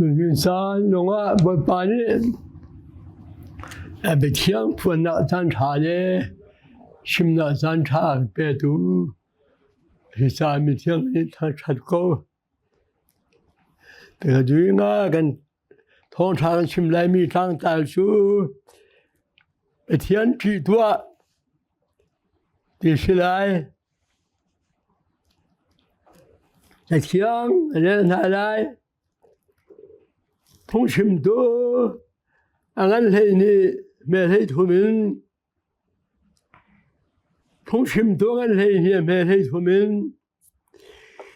云山龙啊，我把你被天赋那咱差的，什么咱差别都，是咱们天他差高，这个对啊，跟通常什么来米长大树，被天最多，第十来，在天人来。通什么多，俺来呢，没来出门。通什么多，俺来呢，没来出门。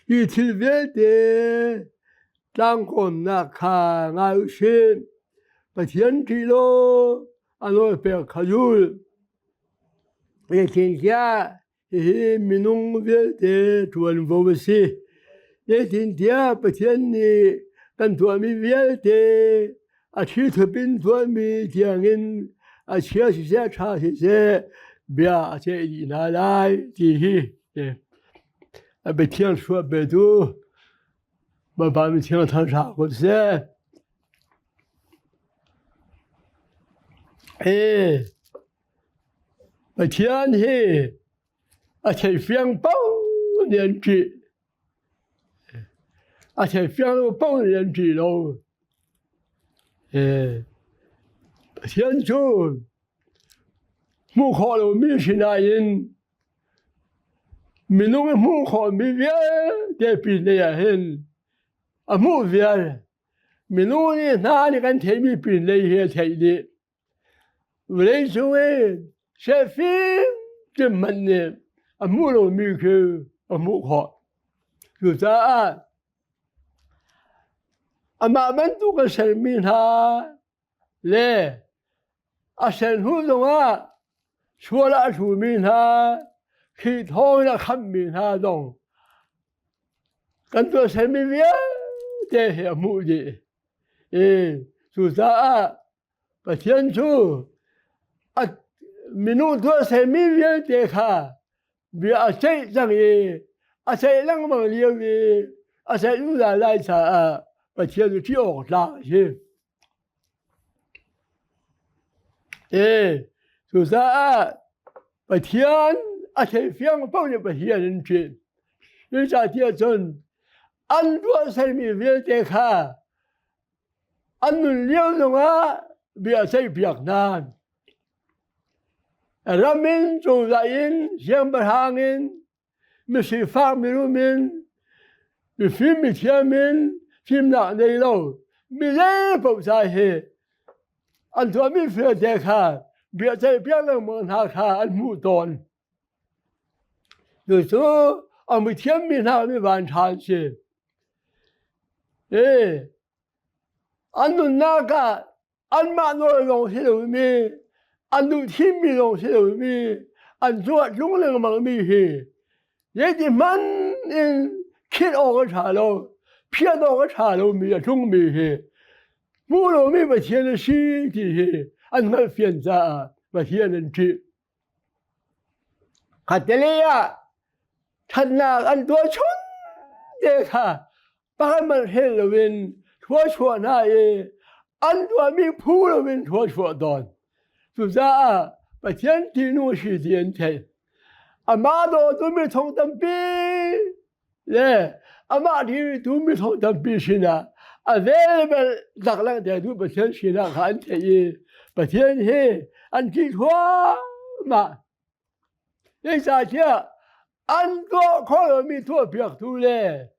一天别的，当工那看俺些，把天知道，俺老别看住。一天下，民农别的做不是，一天下把天呢。跟ตัวมีเวียเตอาชีพเป็นตัวมีเทียงเงินอาชีพเสียชาเสียเบียเสียดีน่าไล่ที่ไปเที่ยวชัวไปดูมาบ้านไปเที่ยวทางชาก็เสียไปเที่ยวนี่อาชีพเฟียงเป้าเนี่ยจี而且非常帮人知道，天主木考了没是那人，没弄个木考没别的比那样人，啊木别的，没弄的哪里敢天没比那些天的，为什么是非这么呢？啊木了没去啊木考，就这样。أما من تقصر منها ليه عشان هو دوا شو لا شو منها كي تونا خم منها دون كان تقصر من فيها ده مودي شو ذا بتيان شو منو تقصر من فيها ده كا بيأشي زعيه أشي لعم مليوي أشي يولا لا يسا把天都叫上去，就是把天而且非常帮着把天人去，人家天真，安多生命别再看，安们了的话别再别难，人民做人想不上人，没谁发明了民，没分没天民。film那内容，没人不在乎，俺做没法再看，别在别人门下看，俺木端。有时候俺们天面上没完成些，俺们那个，俺妈那东西都没，俺都天面东西都没，俺做中人忙没些，也得慢人看我个茶楼。骗到我茶楼没有中没去，木楼没把钱的尸体去，俺们现在把钱人去，看这里呀，他那俺多穷的看，把俺们黑了问，说那也，俺多没铺了问说断，就是把钱地弄是点钱，俺妈都没从当兵，嘞。أما دي دومي صوت بيشنا أذيب دغلا دو بتين شنا خانت إيه بتين هي أنت هو ما ليس أشياء أنت كل مي تو بيختو له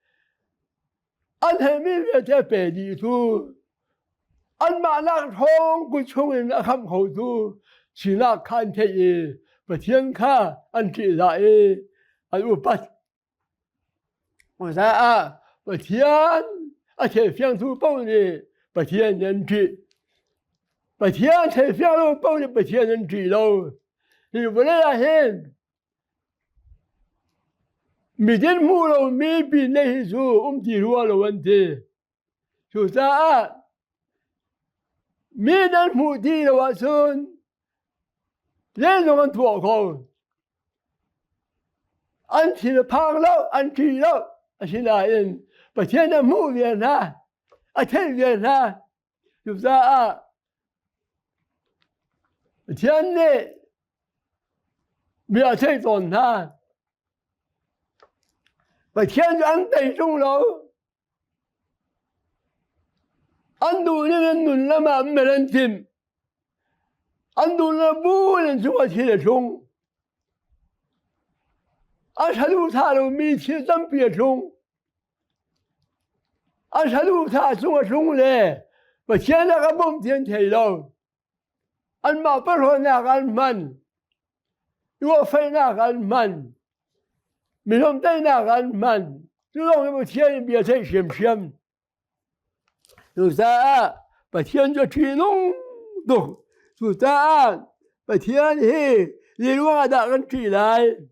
أنت مي بتبدي تو أن ما نحوم كشوم أخم خودو شنا خانت إيه بتين كا أنت لا إيه الوبات我说把天，而且非常帮的把天人知，把天才非常帮的把天人知道，你不能人，每天木了没比那些说提出了问题，就是没人目的的话说，人种多高，俺去了胖了，俺去了。现在人把钱的目的呢， أتلقى يبدأ تياني بيأتي طنها فتيان أنت يسولو أندو لمن لما أمرنتم أندو لبول سوى تيلتون أشهدوا تعالوا ميتي تنبيتون أشهدوا تعالوا سوى له فتيان قبم تيان تيلو أنما برهنا غنمن يوفينا غنمن منهم دينا غنمن تلون بتيان بيتي شمشم يوزا بتيان جتينون دو يوزا بتيان هي للوعد غنتي لاي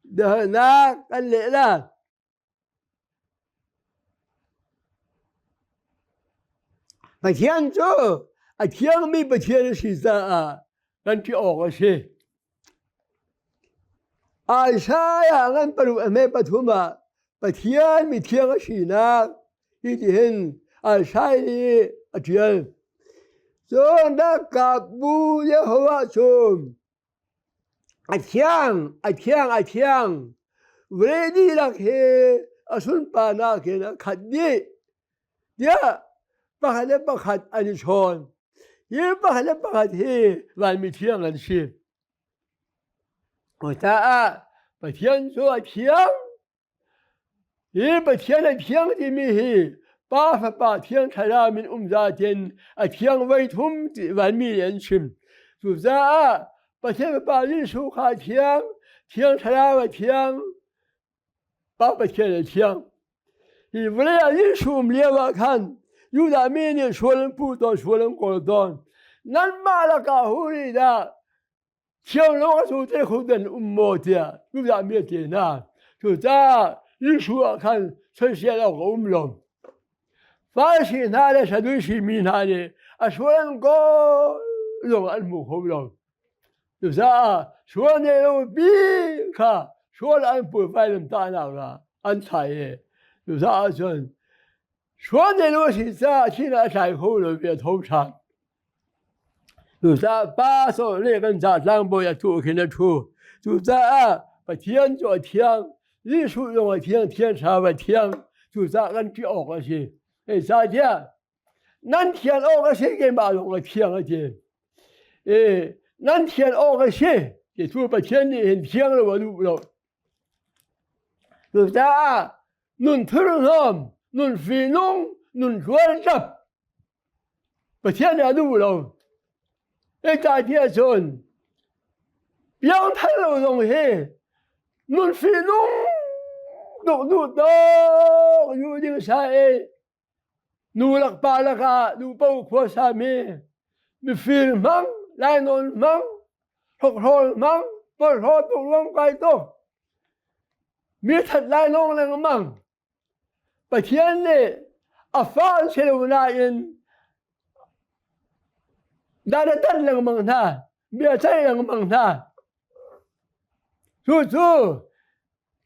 دهنا قال لا بتيان جو أتيان مي بتيان شيزا غنتي أوغشي أشايا غن برو أمي بتهما بتيان متيان شينا يدهن أشاي أتيان زون دا كابو يهوا سوم أتيان ولدي لك هي أسون بانا كنا خدي يا بخد أنيشون بخد هي والمتيان الشيء وتا بتيان سو أتيان بتيان دي ميه باتيان كلام من ذات أتيان ويتهم والميلين شم سوزا بتيان بالين سو خاتيان تيان كلام تيان بتيان ولا يشوم ليوا كان يودا مين شولن بودو شولن قردون نما لك هوري دا تيان لو سو تخدن أموتيا يودا ميتينا سوزا يشوا كان سيشيلا قوملون فاشي نالي شدوشي مين هالي أشوان قولون المخولون يوزا شوان يلو بيكا شوان أنبو فايلم تانا أنتاي يوزا أشوان شوان يلو شيزا شينا أشاي خولو بيتوشان يوزا باسو ليغن زا لانبو يتو كنا تو يوزا بتيان جو تيان يشو يوم تيان شاوة تيان يوزا غنتي أوغشي إيه ساتيا نانتيان أوغشي كما يوم تيان تيان إيه نانتيان أوغشي يتو بتيان إن تيان لولو يوزا نون ترنهم نون فينون نون جوالجب بتيان يدولو إيه ساتيا سون بيان تلو يوم هي نون فينون نو دو يودي ساي نو لك بالك نو بو كوسامي مفير مان لاينون مان هول مان بول هول بولون قايتو ميتت لاينون لن مان بتياني أفعال شلوناين دارتن لن مان بيتاي لن مان شو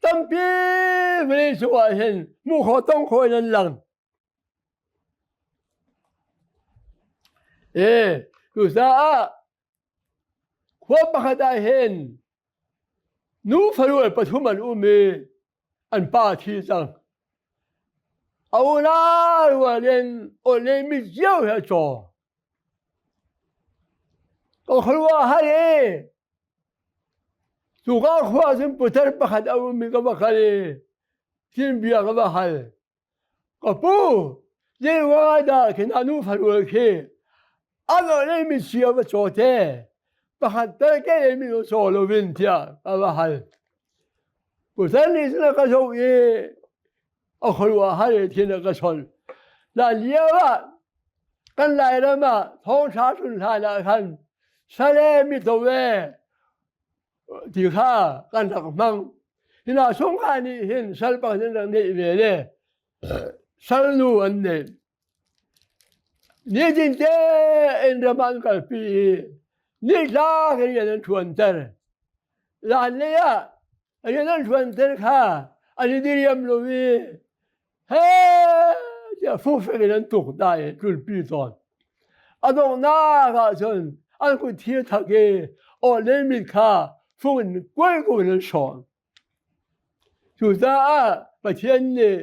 当兵没说人，木可东可人冷。就是啊，我不看大hen，努发入不出门屋没，按八天上。我那我连没教下做，我看我还嘞。سوقا خوازم بتر بخد أو ميقا خالي تين بيا خال قبو زي وادا كنا نوفر وكي أنا لي مسيا بصوته بخد تركي ميو سولو بنتيا خال بتر سنة كسوي أخلوا هالي تين كسول لا ليوا كان لا يرما ثون شاسون هذا كان سلامي توهที่ข้ากันถักมังที่น่าสงสารนี่เห็นสัลปังนั่นนี่เวเล่สัลลูอันนี้นี่จริงๆอินทมันกับปีนี่ลาเรียนชวนเตอร์ลานเนี่ยเรียนชวนเตอร์ค่ะอันนี้เรียมลูวีเฮ้ จะฟูเฟกันนั้นตกได้จุลปีตอนอดองนาก็จนอันกุเทียทักเกอเลมิคาฟูนกวยกุนชอนจุดาประเทศนี้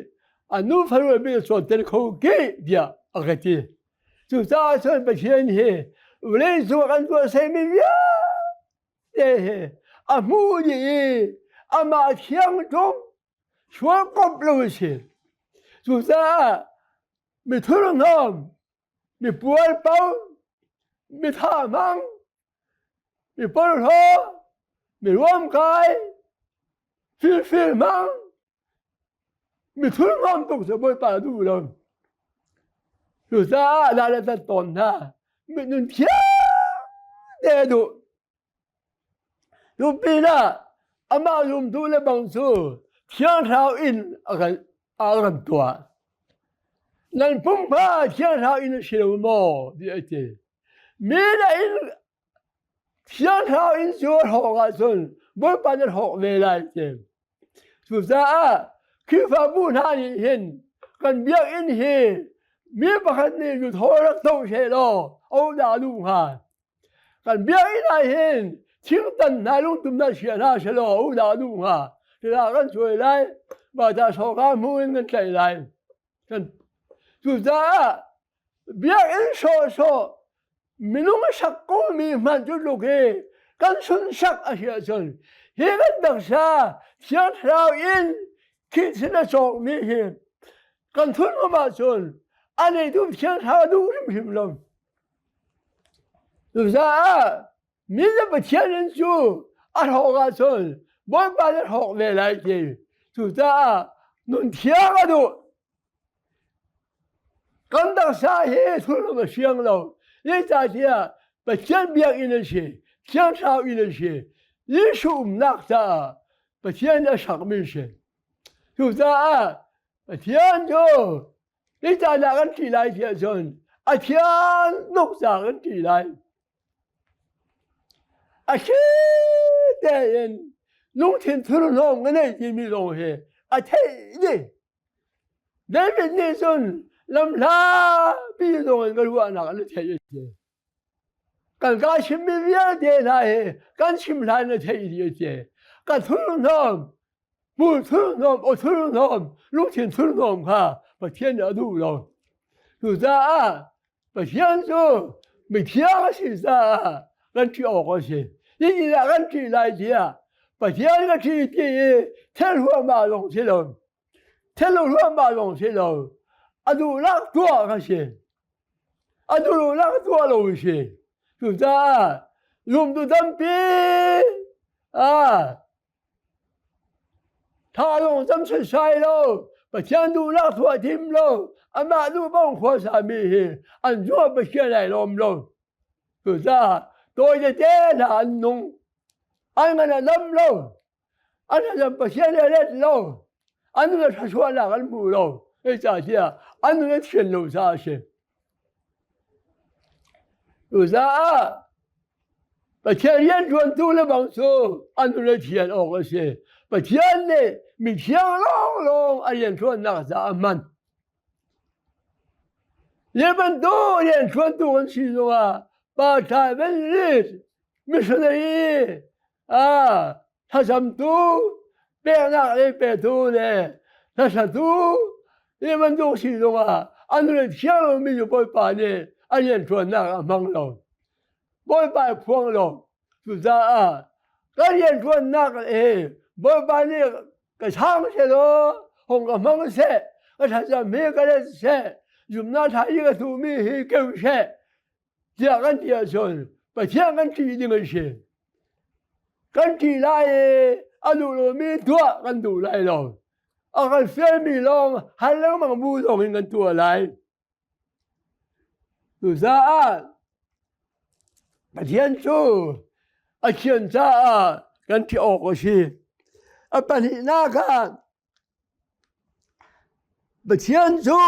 อันนู้นฟารุเบสอนเตนเขาเกดียอากาศจุดาจนประเทศนี้เวลาสุวรรณตัวเซมิเวียเด้อามูดีอามาเทียงจงชัวกบลูสิจุดามีทุนน้อมมีปวดเป้ามีท่ามังมีปวดหัวมีร่วมกายฟิลมังมีทุนน้อมตกสบายป่าดูลมจุดาดาเลตัดตอนน่ะมีนุ่นเทียเดดูลูกปีน่ะอามาลุมดูเลบังสูเทียงเท้าอินอากันตัวนั่นพุ่งพาเทียงเท้าอินเชลโมดีไอเจมีได้อินเทียงเท้าอินชัวหอกอาส่วนบ่ปานจะหอกเวลาเจสุดท้ายคือฟ้าบุญหานี่เห็นกันเบียกอินเฮมีประคันนี่อยู่โทรักโตเชโลเอาดาลุงหากันเบียกอินเห็นทิ้งตันนายลุงตุ้มนาเชียนาเชโลเอาดาลุงหาเวลากันช่วยไล่บาดาสอกามูนกันใจไล่กันสุดท้ายเบียกอินโซมินุงสักกูมีมันจุดลูกเฮกันสุนสักอาเชียชนเฮกันดักษาเชียงราวอินคิดสินะจอกมีเฮกันทุนมาชนอันนี้ดูเชียงราวดูริมหิมลมสุดท้ายมีแต่ประเทศนั้นจูอันหอกาชนบ่ปานหอกเวลาเจสุดท้ายนุ่นเทียกันดูกันดักษาเฮทุนมาเชียงเรานี่จ่าเทียประเทศเบียกอินเช่เชียงราวอินเช่ยิ่งชุ่มนักจ้าประเทศนั้นสักไม่เช่สุดท้ายประเทศจูนี่จ่าหนักกันที่ไรเทียชนอาเทียนนกจากกันที่ไรอาเช่เดียนลุงทิ้งทุนน้องกันได้ที่มีลงเฮอาเช่เนี่ยเดวิดนิสนลำลาปีตรงกันรู้ว่านักนั่นเทียเจกันการชิมมีเวียเดน่าเฮกันชิมลายนั่นเทียเจกันทุนน้องมูทุนน้องโอทุนน้องลุงทิ้งทุนน้องค่ะประเทศนั้นดูเราสุดท้ายประเทศจูไม่เที่ยงสิจ้ากันที่ออกก็สินี่นี่ละกันที่ไรเทียประเทศกันที่ที่เทหัวมาลงสิลงเทหัวมาลงสิลงอะดูลักตัวกันสิอะดูลักตัวลงสิสุดท้ายลุมดูตั้งปีถ้าลงจำใช่โลประเทศดูลักตัวทิมโลอามาดูบ้องขวาสามีอันชั่วประเทศไหนลมโลสุดท้ายตัวจะเจ้าอันนุ่งอันนั้นล้มโลอันนั้นประเทศเล็ดโลอันนั้นชัวร์หลักอันบูโลไอ้จ่าเสียอันนั้นเชียนโลซาเชสุดท้ายประเทศเย็นชวนตู้และบางสูอันนั้นเชียนออกก็เสียประเทศนี้มีเชียงลงอันเย็นชวนนักสามันเย็นเป็นตู้เย็นชวนตู้กันสิโลปาทายเป็นรีดมิสเนรีถ้าทำตู้เปียนักเลยเปียตู้เลยถ้าทำตู้เย็นเป็นตู้สิโลอันนั้นเชียงลงมีอยู่บนป่าเนี่ยอันเย็นชวนนักมังลงบนป่าพวงลงสุดท้ายก็เย็นชวนนักบนป่าเนี่ยก็ช่างเสียโลหงกับมังเสียก็ถ้าจะมีก็ได้เสียอยู่หน้าท้ายก็ถูกมีให้เกี่ยวเสียเจ้ากันที่ชนประเทศกันที่ดิ่งเสียกันที่ไรอันดูเรามีตัวกันดูไรเราเอากันเฟรมีลงหันแล้วมันบูตรงกันตัวไรดูซะประเทศชูอาเชียนซะกันที่ออกก็ชีปัญหากันประเทศชู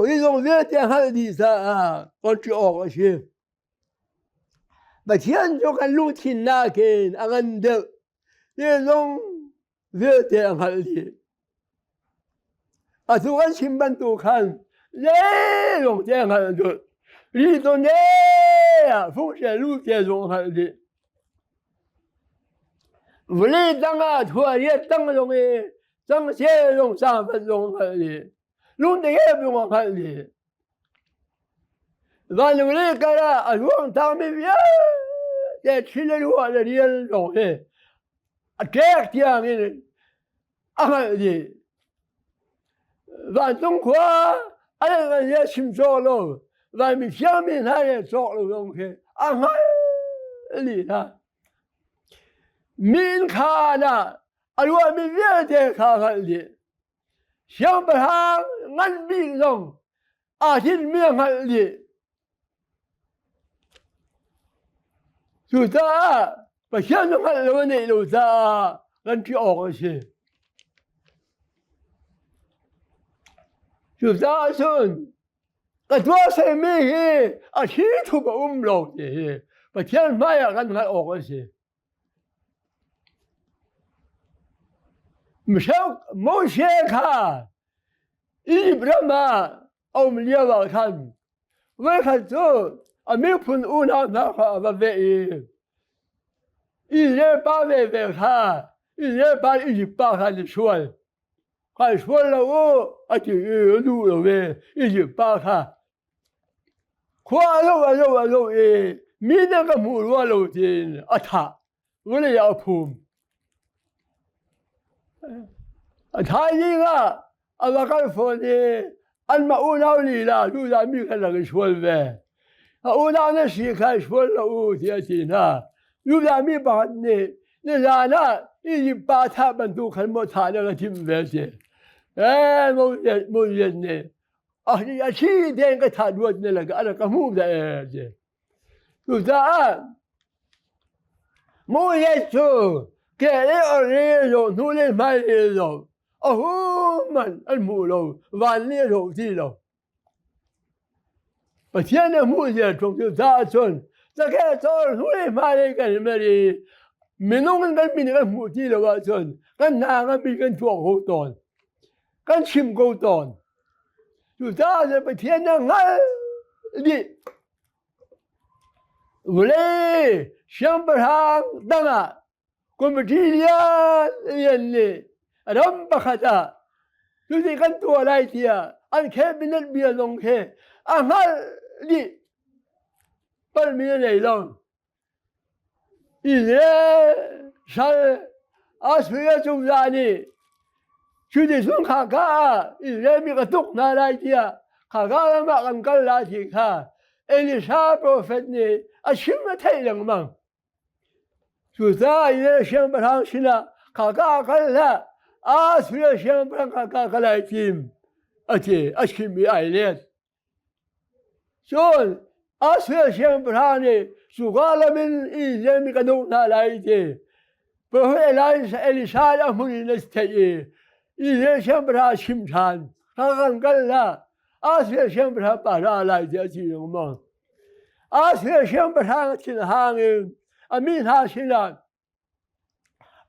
ที่ลงเวทีให้ดีซะกันที่ออกก็ชีประเทศชูกันรู้ที่นาเกนอันเดที่ลงเวทีให้ดีทุกคนชิมบันตุกัน耶用这样的就，你都呢呀，风险路这种还的，无论当啊，突然也当容易，当些用3分钟还的，弄的也不用还的，完了无论干了啊，用当没别，在吃了我的也容易，啊这样的，啊还的。完中国，俺个也心着了，完没下面他也着了东西，俺还里头，民看呐，俺我们别的看看的，想不上俺民众，俺是面看的，就这，不想着看了那路子，俺去熬去。就这算，个多少没去，啊，起初不落的，不天妈呀，俺还熬去，没想没想看，一不然嘛，我们也要看，为看做，啊，没碰乌那话不为，一人把为看，一人把1把看的说。还说了我，啊就路了呗，1把看，夸了诶，没那个木罗了的，啊他，我来要碰，啊他一个，啊我刚说的，俺们乌那里了，路上没看那个说呗，啊乌那那时看说了我天天呐，路上没把那啥呢，1把他们都看没他那个金白的。哎，没人呢，啊，你要去点个他多的那个，那个木的，就这样，没人做，给人肉，努力买肉，哦，们木肉，完了肉的了，我天天木的种就咋种，这个做努力买那个什么的，没弄个没那个木的了我种，跟哪个没跟做好多。跟亲沟通，就咋子不天天俺的，无嘞想不上当啊，我们这样人嘞，人不看的，就是跟多来的，俺看别人别弄去，俺的，不没来了，一人上20月中啥呢？就得从看看，人民个东南来的，看看嘛，俺跟来去看，你啥不分呢？啊，什么太阳嘛？就咱也想不上去了，看看看来，啊，虽然想不上看看看来听，而且啊，什么爱恋？说啊，虽然想不上呢，如果咱们人民个东南来的，不会来是啥样不能来太阳。一人想不上心肠，看看了，虽然想不上把啥来的这种嘛，虽然想不上挺行的，没啥心了，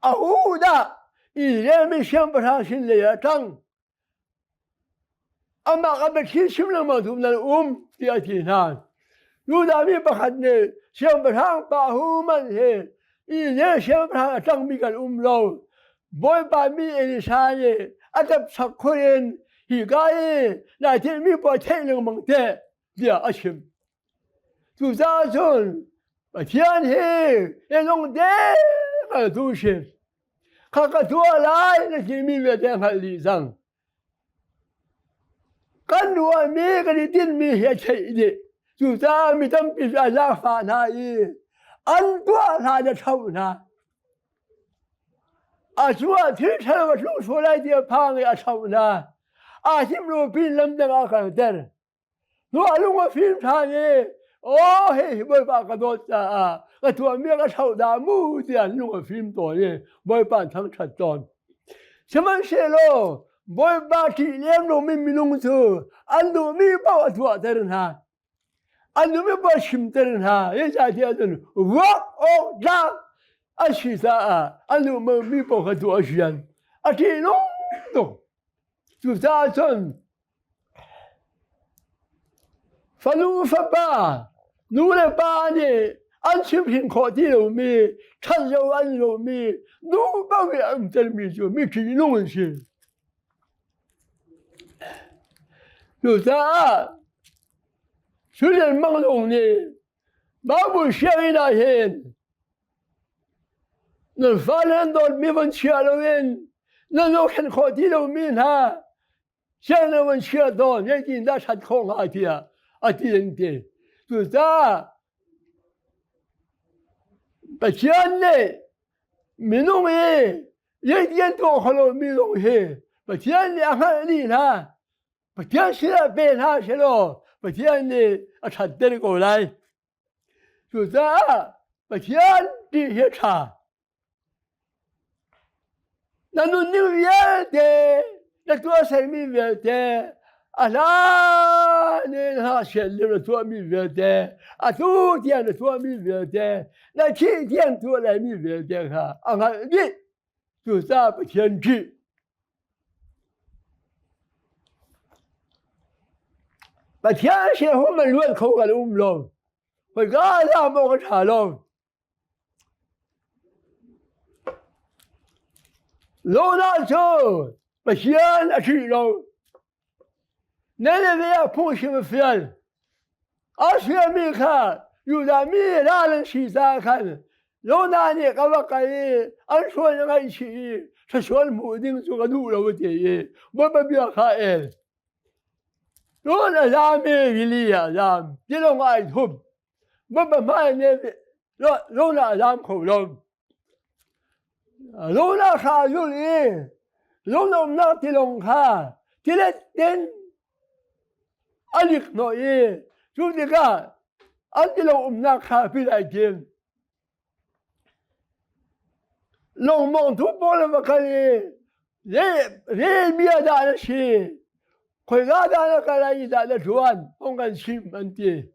胡的，一人没想不上心的也长，嘛不听心了嘛，就那第天上，有的没不看的，想不上把胡们的，一人想不上长没个了。boy ba mi eni sanye atap sakhoren higaye na tin mi po thailung mangte dia ashim tu za zon ba tian he elong de ka tu shin ka tu lai na tin mi ve de ka li sang kan wa mi ka ni tin mi he chai de tu za mi tam pi za fa na yi an tua na de chau na说听成我录出来的胖呀丑呢，心路冰冷的我看得，我录我film上的，嘿，我把个多啊，我ตัวเมีย个丑的木的录我film多的，我把ทั้งชัดตอน什么事咯？我把体验路没弄出，俺都没把我做的人哈，俺都没把心的人哈，人家听着我让。是啥俺都没包括多少钱，这弄，就咋整？发怒发巴，怒了巴呢，安全平可地路米，产油安路米，怒巴为安全米就米去弄些，就是啊，虽然忙动呢，马不想那些，那发展到没问题了人，那都很可地路米哈，想那问题到，人家那产空下去啊。啊，敌人的，就是啊，把钱呢，没弄的，一点多好了没弄的，把钱呢还你呢，把钱现在变他去了，把钱呢啊查得过来，就是啊，把钱这些查，那弄牛眼的，那多少米远的。啊，那他选择了做米饭的，啊，昨天的做米饭的，那天天做来米饭的哈，啊，你就咋不天气？把天气我们乱口个都唔弄，我刚才冇个茶弄，弄那时候把钱拿去弄。那边碰什么fel？而且没看，有的没让人去啥看，老那呢干嘛干的？俺说人家一起，他说的目的做个路了我的，我不要看哎。老那咱们一里呀，咱这种爱吐，我不买那个，老那咱口中，老那看有哩，老那这种看，这个人。أليق نوعي شوف دقا أنت لو أمنا خافي الأجيم لو منطوب ولا مكاني ليه بيا دانا شيء خيغا دانا كلاي دانا جوان هونغان شيم أنتي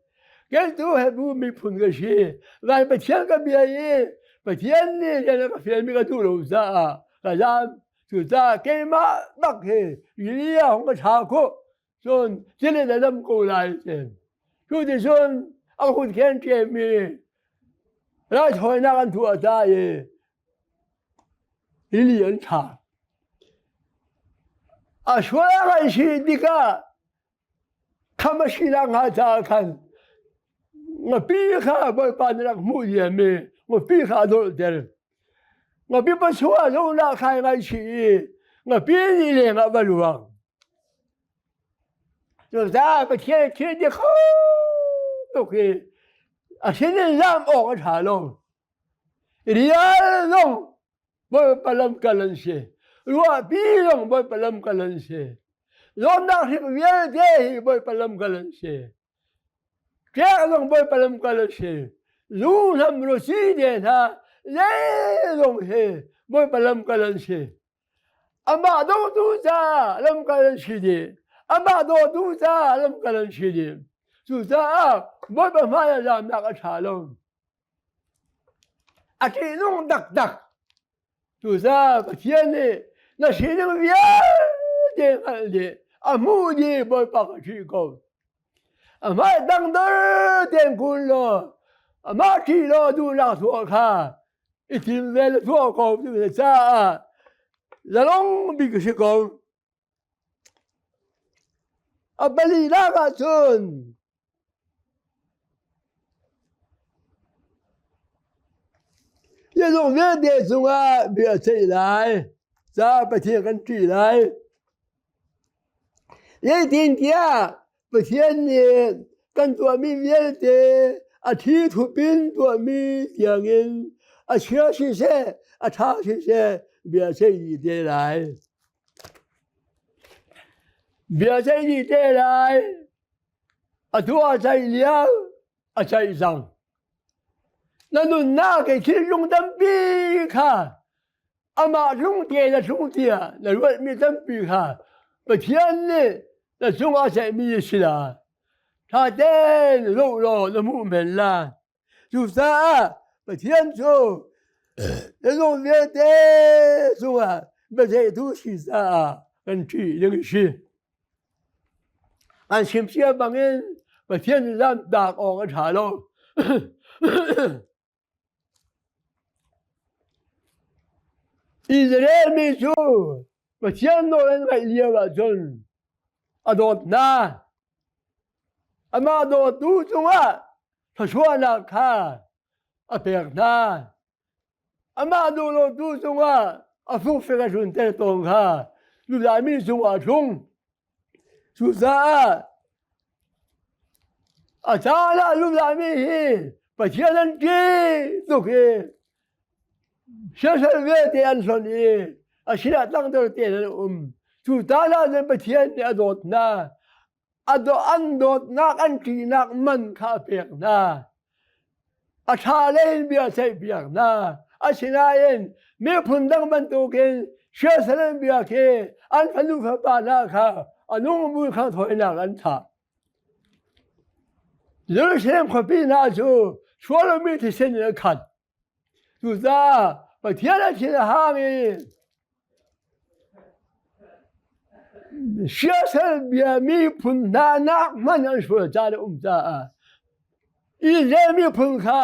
قلت له هبو ميبون شيء لا بتيان كبيا بتيان يعني كفيل ميكاتولو زا كلام شوزا كيما بقى يليا هونغا شاكو son sile da dam ko lai sen chu de son a khun khen che mi ra choi na kan thua da ye li yan cha a shwa ga shi dika kama shi la nga cha kan nga pi kha ba pa na mu ye me nga pi kha do de nga pi pa shwa lo na khai ga shi nga pi ni le nga ba lu wa就咱个天天的好都会，啊，现在咱熬个茶喽，人家弄我不能个人些，我比弄我不能个人些，我那是原的我不能个人些，这样弄我不能个人些，路上路西的他来弄些我不能个人些，啊嘛都咋能个人些的。أما دو تا لم كلن شديم شو تا ما بما يلام ناقة شالون أكيدون دك شو تا بتيني نشيدم بيا دي أمودي بوي بقشيكم أما دندر دين كله أما كيلو دو لا توكا إتيم ذل توكم دو تا لون بيكشيكم أبلي لا قاتون يدون فيدي سوا بيأتي لاي سابتي غنتي لاي يدين تيا بتيني كنتو مي فيدي أتي تبين تو مي تيانين أشياشي سي أتاشي سي بيأتي دي لاي别在你这来，啊，多在了，啊，在上，那都拿给其中的比看，啊嘛中间的中间，那外面的比看，不天呢，那中华在米是啦，他的肉的木门啦，就啥不天就，那种别的中啊，不在都是啥，跟去那个是。俺心皮帮人ประเทศน้ำตากออกกันถาโลอิสราเอลมีชูประเทศโน้นไม่เลี้ยวจนอดดนาอามาโดดดูจังว่าถ้าชัวนักข้าอเปียกนาอามาดูโลดูจังว่าอาฟุกเฟกชุนเตตงข้าลูกหลานมีจังว่าชงสุดาอาจารย์ลูกหลานมีประเทศนั้นกี่ตุกเชื่อสังเวชอันสนีอาชีพตั้งตัวเตียนสุดาลาในประเทศเนี่ยอดดนาอันโดดนักอันกีนักมันข้าเปียกนาอาชาเลนเบียใช้เปียกนาอาชินาเองมีพุ่นดังมันตัวเก่งเชื่อสเลนเบียเคอันพันธุขบานาข้าอันนุ่งมือข้าถอยนักอันท่าเรื่องเช่นคนพี่นาจูชัวร์มีที่เส้นเลือดขัดดูซาประเทศนั้นชิลฮามีเชื่อสเลนเบียมีพุ่นนานักมันอันชัวร์จารุจ้าอิสราเอลมีพุ่นข้า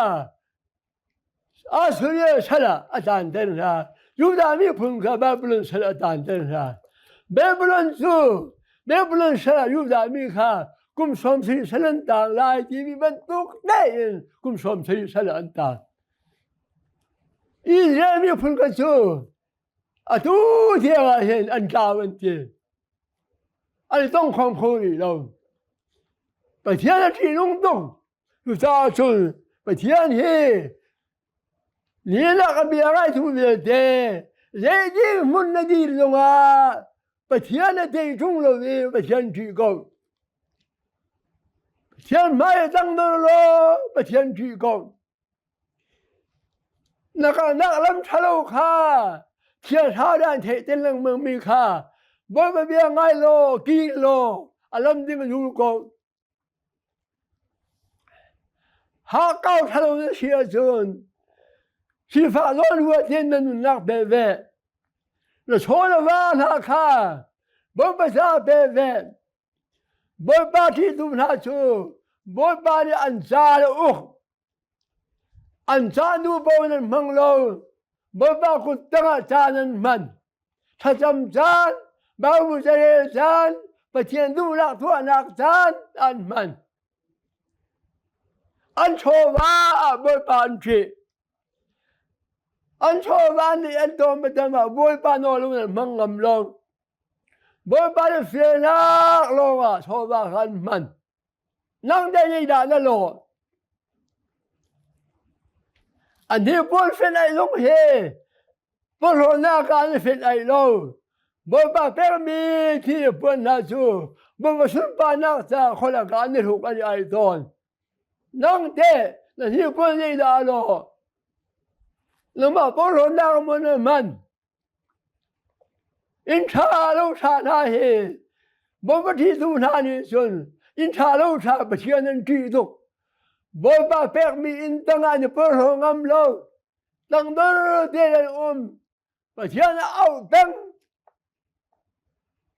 อาสุริยชนะอาจารย์เดินรายูดามีพุ่งกับบาบิโลนชนะอาจารย์เดินราบาบิโลนชนะยูดามีข้ากุมสมศรีชนะต่างลายที่มีบรรทุกได้กุมสมศรีชนะต่างอิสราเอลมีพุ่งกันสู้อาทุเทียงเห็นอันกาวันเทียอันนี้ต้องความคุยเราประเทศที่นุ่งต้องยูดาชนประเทศนี้นี่นักบินอะไรทุกเรื่องเดเรื่องมันน่าดีลงอ่ะประเทศนั้นเด็กทุ่งเราเองประเทศที่ก่อนประเทศไม่ตั้งตัวเราประเทศที่ก่อนนักลำชะโลข้าเที่ยวท่าด้านเทเต้นลังเมืองมีข้าบ่ไปเบี้ยง่ายโลกี่โลอารมณ์ที่มันอยู่ก่อนหาเก้าทะลุเสียจนชีฟ้าร้อนหัวเทียนนั้นนักเบเวแล้วชนว่านาคาบ่ภาษาเบเวบ่ปาที่ตุนาชูบ่ปาที่อันซาลอุอันซาดูบ่นั้นมังโลบ่ปากุตระจานั้นมันถ้าจำจานบ่าวมุจเรจานปะเทียนดูรักทั่วนักจานอันมันอันโชว่าบ่ปานที่อันชอบบ้านนี้อันโตมาทำมาบอยปานอลุงนั้นมังงำลงบอยปานเฟียนักลงอ่ะชอบบ้านมันนั่งได้ยังได้นั่นโลอันที่บอยเฟียนไอ้ลงเฮบอยหัวหน้าการเฟียนไอ้ลงบอยปานเป็นมีที่เปิ้นน่าชูบอยมาสุนปานักจากคนละการนี่ถูกอันไอ้ตอนนั่งเต้นั่นที่เปิ้นยังได้โลแล้วมาปนหัวหน้ามันอินชาลูชาหน้าเฮบ่ปฏิทุนานิชนอินชาลูชาปะเชียนันที่ตุกบ่ปะเปกมีอินตังอันเปิดห้องำโลตั้งเดอเดนปะเชียนเอาตัง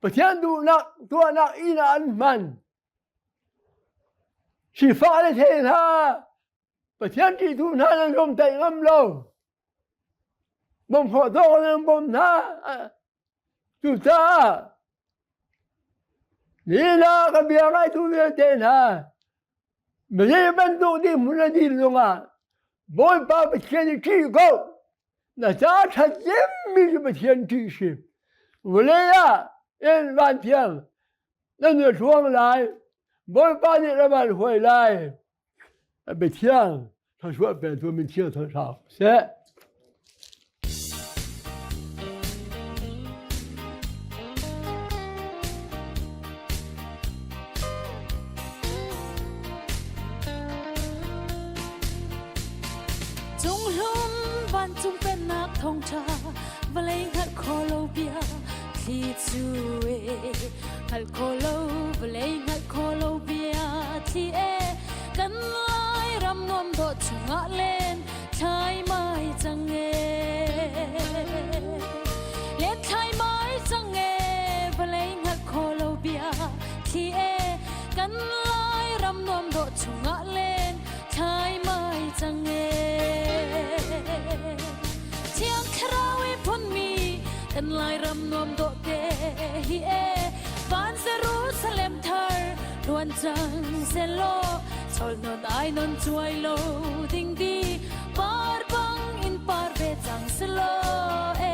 ปะเชียนดูนักตัวนักอินอันมันชีฟ้าได้เทนาปะเชียนที่ทุนานันลมใจงำโลบ่มขอโทษนะบ่มนะจุดจ้านี่นะก็เบียร์ไอ้ทุเรียนเจนะไม่ใช่บรรทุกที่มันดีลงอ่ะบ่อยป้าไปเชียนที่ก็น่าจะชัดเจนมีไปเชียนที่สิวันนี้อ่ะเอ็นวันเพียงนั่นช่วงไรบ่อยป้านี่ระบาดหวยไรไปเที่ยงถ้าช่วยเป็นตัวมันเที่ยวทั้งเช้าเสร็จจงเป็นนักท่องชาบเลงหัดโคโลเบียที่จูเอหัดโคโลบเลงหัดโคโลเบียที่เอกันไล่รำนวมโดดชงะเล่นชายไม้จังเอเล่นชายไม้จังเอบเลงหัดโคโลเบียที่เอกันไล่รำนวม ลายรำนวมโดเกฮิเอฟานเซรูซาเลมเธอนวลจังเซโลชอลนนไอนนช่วยโลดิงดีปาร์บังอินปาร์เวจังสโลเอ